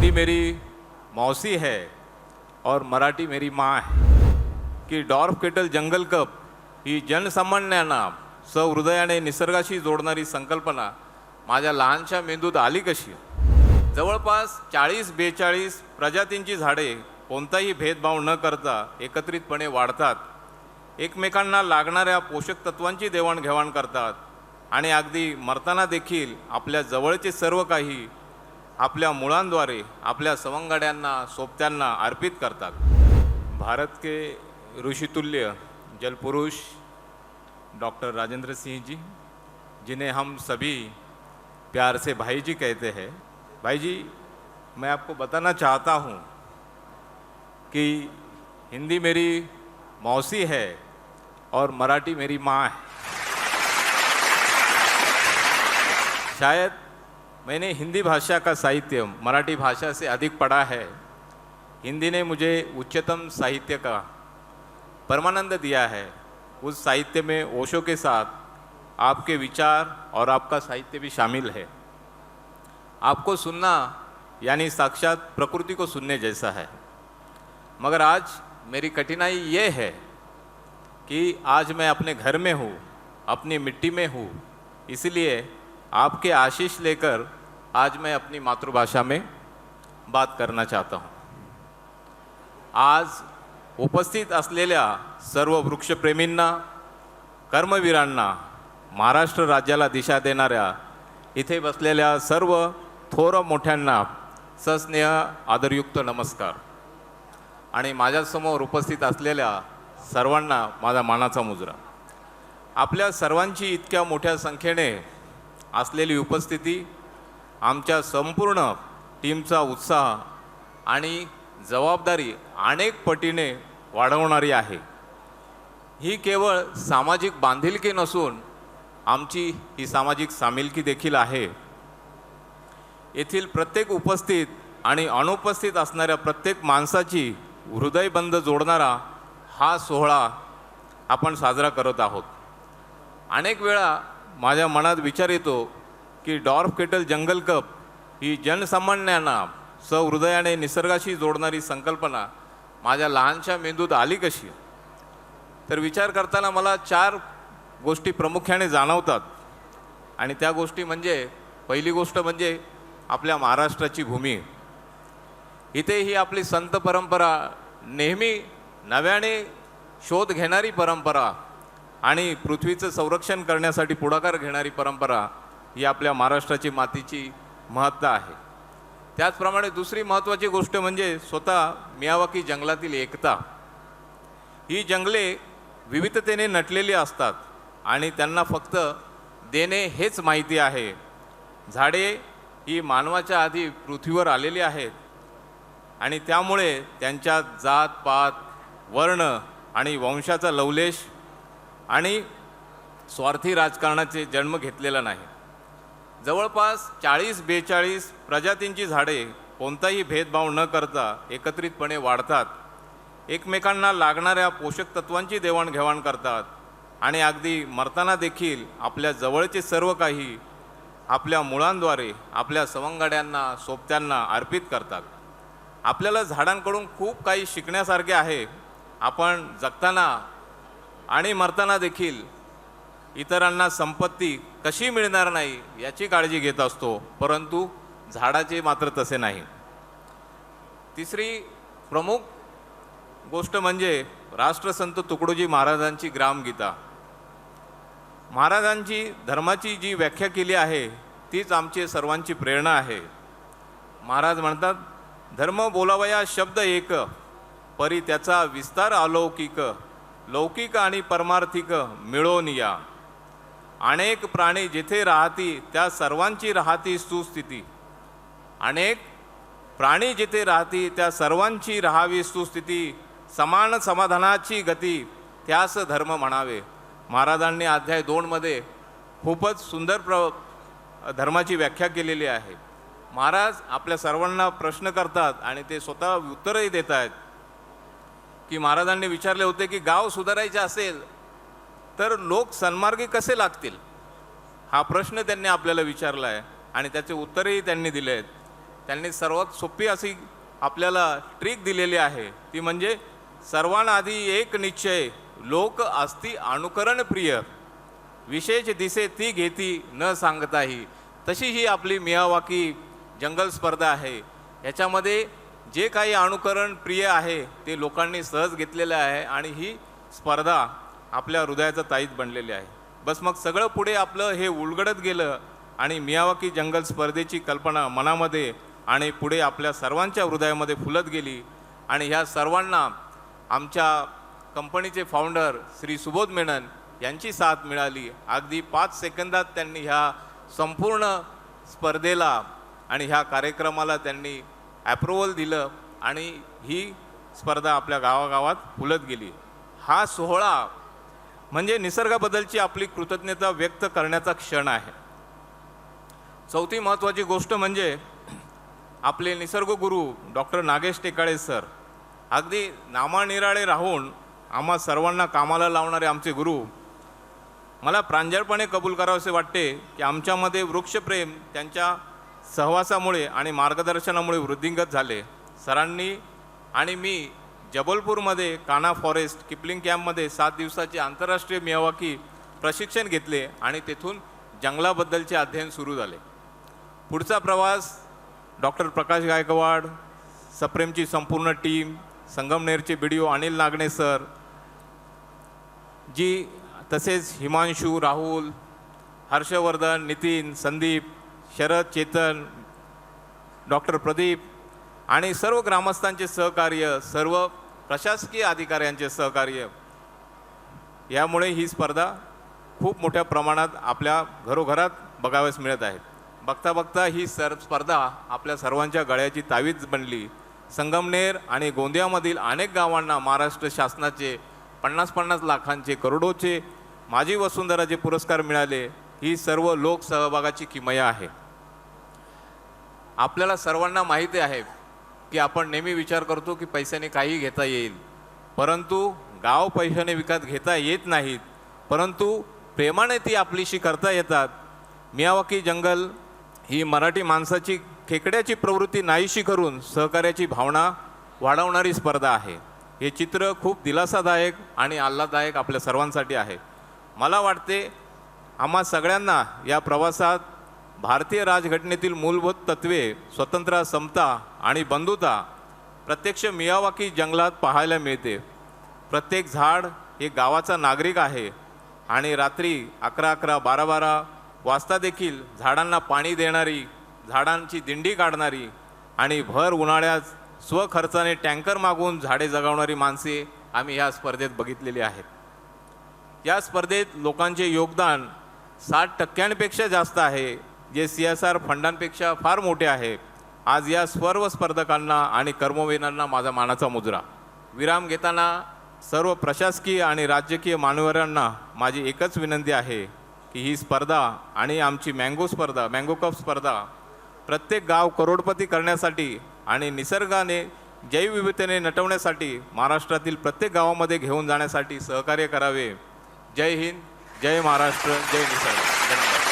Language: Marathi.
हिंदी मेरी मौसी है और मराठी मेरी माँ है की डॉर्फ केटल जंगल कप ही जनसामान्यांना सहृदयाने निसर्गाशी जोडणारी संकल्पना माझ्या लहानशा मेंदूत आली कशी? जवळपास 40-42 प्रजातींची झाडे कोणताही भेदभाव न करता एकत्रितपणे वाढतात, एकमेकांना लागणाऱ्या पोषक तत्वांची देवाणघेवाण करतात आणि अगदी मरताना देखील आपल्या जवळचे सर्व काही आपल्या मुळांद्वारे आपल्या सवंगड्यांना सोबत्यांना अर्पित करतात। भारत के ऋषितुल्य जलपुरुष डॉक्टर राजेंद्र सिंह जी, जिन्हें हम सभी प्यार से भाई जी कहते हैं। भाई जी, मैं आपको बताना चाहता हूँ कि हिंदी मेरी मौसी है और मराठी मेरी माँ है। शायद मैंने हिंदी भाषा का साहित्य मराठी भाषा से अधिक पढ़ा है। हिंदी ने मुझे उच्चतम साहित्य का परमानंद दिया है। उस साहित्य में ओशो के साथ आपके विचार और आपका साहित्य भी शामिल है। आपको सुनना यानी साक्षात प्रकृति को सुनने जैसा है। मगर आज मेरी कठिनाई ये है कि आज मैं अपने घर में हूँ, अपनी मिट्टी में हूँ, इसलिए आपके आशीष लेकर आज मैं अपनी मातृभाषा में बात करना चाहता हूँ। आज उपस्थित असलेल्या सर्व वृक्षप्रेमींना, कर्मवीरांना, महाराष्ट्र राज्याला दिशा देणाऱ्या इथे बसलेल्या सर्व थोर मोठ्यांना सस्नेह आदरयुक्त नमस्कार आणि माझ्यासमोर उपस्थित असलेल्या सर्वांना माझा मानाचा मुजरा। आपल्या सर्वांची इतक्या मोठ्या संख्येने असलेली उपस्थिती आमच्या संपूर्ण टीमचा उत्साह आणि जबाबदारी अनेक पटीने वाढवणारी आहे। ही केवळ सामाजिक बांधिलकी नसून आमची ही सामाजिक सामिलकी देखील आहे। येथील प्रत्येक उपस्थित आणि अनुपस्थित असणाऱ्या प्रत्येक माणसाची हृदयबंध जोडणारा हा सोहळा आपण साजरा करत आहोत। अनेक वेळा माझ्या मनात विचार येतो की डॉर्फ केटल जंगल कप ही जनसामान्यांना सहृदयाने निसर्गाशी जोडणारी संकल्पना माझ्या लहानशा मेंदूत आली कशी? तर विचार करताना मला 4 गोष्टी प्रामुख्याने जाणवतात आणि त्या गोष्टी म्हणजे, पहिली गोष्ट म्हणजे आपल्या महाराष्ट्राची भूमी। इथे ही आपली संत परंपरा, नेहमी नव्याने शोध घेणारी परंपरा आणि पृथ्वीचं संरक्षण करण्यासाठी पुढाकार घेणारी परंपरा ही आपल्या महाराष्ट्राची मातीची महत्ता आहे। त्याचप्रमाणे दुसरी महत्त्वाची गोष्ट म्हणजे स्वतः मियावाकी जंगलातील एकता। ही जंगले विविधतेने नटलेली असतात आणि त्यांना फक्त देणे हेच माहिती आहे। झाडे ही मानवाच्या आधी पृथ्वीवर आलेली आहेत आणि त्यामुळे त्यांच्यात जात पात, वर्ण आणि वंशाचा लवलेश आणि स्वार्थी राजकारणाचे जन्म घेतलेला नाही। जवळपास 40-42 प्रजातींची झाडे कोणताही भेदभाव न करता एकत्रितपणे वाढतात, एकमेकांना लागणाऱ्या पोषक तत्वांची देवाणघेवाण करतात आणि अगदी मरताना देखील आपल्या जवळचे सर्व काही आपल्या मुळांद्वारे आपल्या सवंगड्यांना सोबत्यांना अर्पित करतात। आपल्याला झाडांकडून खूप काही शिकण्यासारखे आहे। आपण जगताना आणि मरताना देखील इतरांना संपत्ती कशी मिळणार नाही याची काळजी घेत असतो, परंतु झाडाचे मात्र तसे नाही। तिसरी प्रमुख गोष्ट म्हणजे राष्ट्रसंत तुकडोजी महाराजांची ग्रामगीता। महाराजांची धर्माची जी व्याख्या केली आहे तीच आमची सर्वांची प्रेरणा आहे। महाराज म्हणतात, धर्म बोलावया शब्द एक, परी त्याचा विस्तार अलौकिक, लौकिक आणि परमार्थिक मिळून या। अनेक प्राणी जिथे राहती त्या सर्वांची राहती सुस्थिती, अनेक प्राणी जिथे राहती त्या सर्वांची राहावी सुस्थिती, समान समाधानाची गती त्यास धर्म म्हणावे। महाराजांनी अध्याय 2 मध्ये खूपच सुंदर धर्माची व्याख्या केलेली आहे। महाराज आपल्या सर्वांना प्रश्न करतात आणि ते स्वतः उत्तरही देत आहेत की महाराजांनी विचारले होते की गाव सुधारायचे असेल तर लोक सन्मार्गी कसे लागतील, हा प्रश्न त्यांनी आपल्याला विचारला आहे आणि त्याचे उत्तरही त्यांनी दिले आहेत। त्यांनी सर्वात सोपी अशी आपल्याला ट्रिक दिलेली आहे, ती म्हणजे सर्वांआधी एक निश्चय, लोक असती अनुकरण प्रिय, विशेष दिसे ती घेती न सांगताही. तशी ही आपली मियावाकी जंगल स्पर्धा आहे. याच्यामध्ये जे काही अनुकरण प्रिय आहे ते लोकांनी सहज घेतलेलं आहे आणि ही स्पर्धा आपल्या हृदयाचं ताईत बनलेली आहे. बस मग सगळं पुढे आपलं हे उलगडत गेलं आणि मियावाकी जंगल स्पर्धेची कल्पना मनामध्ये आणि पुढे आपल्या सर्वांच्या हृदयामध्ये फुलत गेली. आणि ह्या सर्वांना आमच्या कंपनीचे फाउंडर श्री सुबोध मेनन यांची साथ मिळाली. अगदी 5 सेकंदात त्यांनी ह्या संपूर्ण स्पर्धेला आणि ह्या कार्यक्रमाला त्यांनी ॲप्रुव्हल दिलं आणि ही स्पर्धा आपल्या गावागावात फुलत गेली. हा सोहळा म्हणजे निसर्गाबद्दलची आपली कृतज्ञता व्यक्त करण्याचा क्षण आहे. चौथी महत्त्वाची गोष्ट म्हणजे आपले निसर्गगुरू डॉक्टर नागेश टेकाळे सर, अगदी नामानिराळे राहून आम्हा सर्वांना कामाला लावणारे आमचे गुरु, मला प्रांजळपणे कबूल करावेसे वाटते की आमच्यामध्ये वृक्षप्रेम त्यांच्या सहवासामुळे आणि मार्गदर्शनामुळे वृद्धिंगत झाले. सरांनी आणि मी जबलपूरमध्ये कान्हा फॉरेस्ट किपलिंग कॅम्पमध्ये 7 दिवसाचे आंतरराष्ट्रीय मियावाकी प्रशिक्षण घेतले आणि तेथून जंगलाबद्दलचे अध्ययन सुरू झाले. पुढचा प्रवास डॉक्टर प्रकाश गायकवाड, सप्रेमची संपूर्ण टीम, संगमनेरचे BDO अनिल नागणे सर जी, तसेच हिमांशू, राहुल, हर्षवर्धन, नितीन, संदीप, शरद, चेतन, डॉक्टर प्रदीप आणि सर्व ग्रामस्थांचे सहकार्य, सर्व प्रशासकीय अधिकाऱ्यांचे सहकार्य, यामुळे ही स्पर्धा खूप मोठ्या प्रमाणात आपल्या घरोघरात बघाव्यास मिळत आहे. बघता बघता ही स्पर्धा आपल्या सर्वांच्या गळ्याची तावीज बनली. संगमनेर आणि गोंदियामधील अनेक गावांना महाराष्ट्र शासनाचे 50-50 लाखांचे, करोडोचे माझी वसुंधराचे पुरस्कार मिळाले. ही सर्व लोकसहभागाची किमया आहे. आपल्याला सर्वांना माहिती आहे की आपण नेहमी विचार करतो की पैशाने काही घेता येईल, परंतु गाव पैशाने विकत घेता येत नाहीत, परंतु प्रेमाने ती आपलीशी करता येतात. मियावाकी जंगल ही मराठी माणसाची खेकड्याची प्रवृत्ती नाहीशी करून सहकार्याची भावना वाढवणारी स्पर्धा आहे. हे चित्र खूप दिलासादायक आणि आल्हाददायक आपल्या सर्वांसाठी आहे. मला वाटते आम्हा सगळ्यांना या प्रवासात भारतीय राजघटनेतील मूलभूत तत्त्वे, स्वतंत्र, समता आणि बंधुता प्रत्यक्ष मियावाकी जंगलात पाहायला मिळते. प्रत्येक झाड हे गावाचा नागरिक आहे आणि रात्री 11-11, 12-12 वाजता देखील झाडांना पाणी देणारी, झाडांची दिंडी काढणारी आणि भर उन्हाळ्यात स्वखर्चाने टँकर मागून झाडे जगवणारी माणसे आम्ही ह्या स्पर्धेत बघितलेली आहेत. या स्पर्धेत लोकांचे योगदान 60% जास्त आहे, जे CSR फंडांपेक्षा फार मोठे आहे. आज या सर्व स्पर्धकांना आणि कर्मवीरांना माझा मानाचा मुजरा. विराम घेताना सर्व प्रशासकीय आणि राजकीय मान्यवरांना माझी एकच विनंती आहे की ही स्पर्धा आणि आमची मँगो कप स्पर्धा प्रत्येक गाव करोडपती करण्यासाठी आणि निसर्गाने जैवविविधतेने नटवण्यासाठी महाराष्ट्रातील प्रत्येक गावामध्ये घेऊन जाण्यासाठी सहकार्य करावे. जय हिंद, जय महाराष्ट्र, जय निसर्ग. धन्यवाद.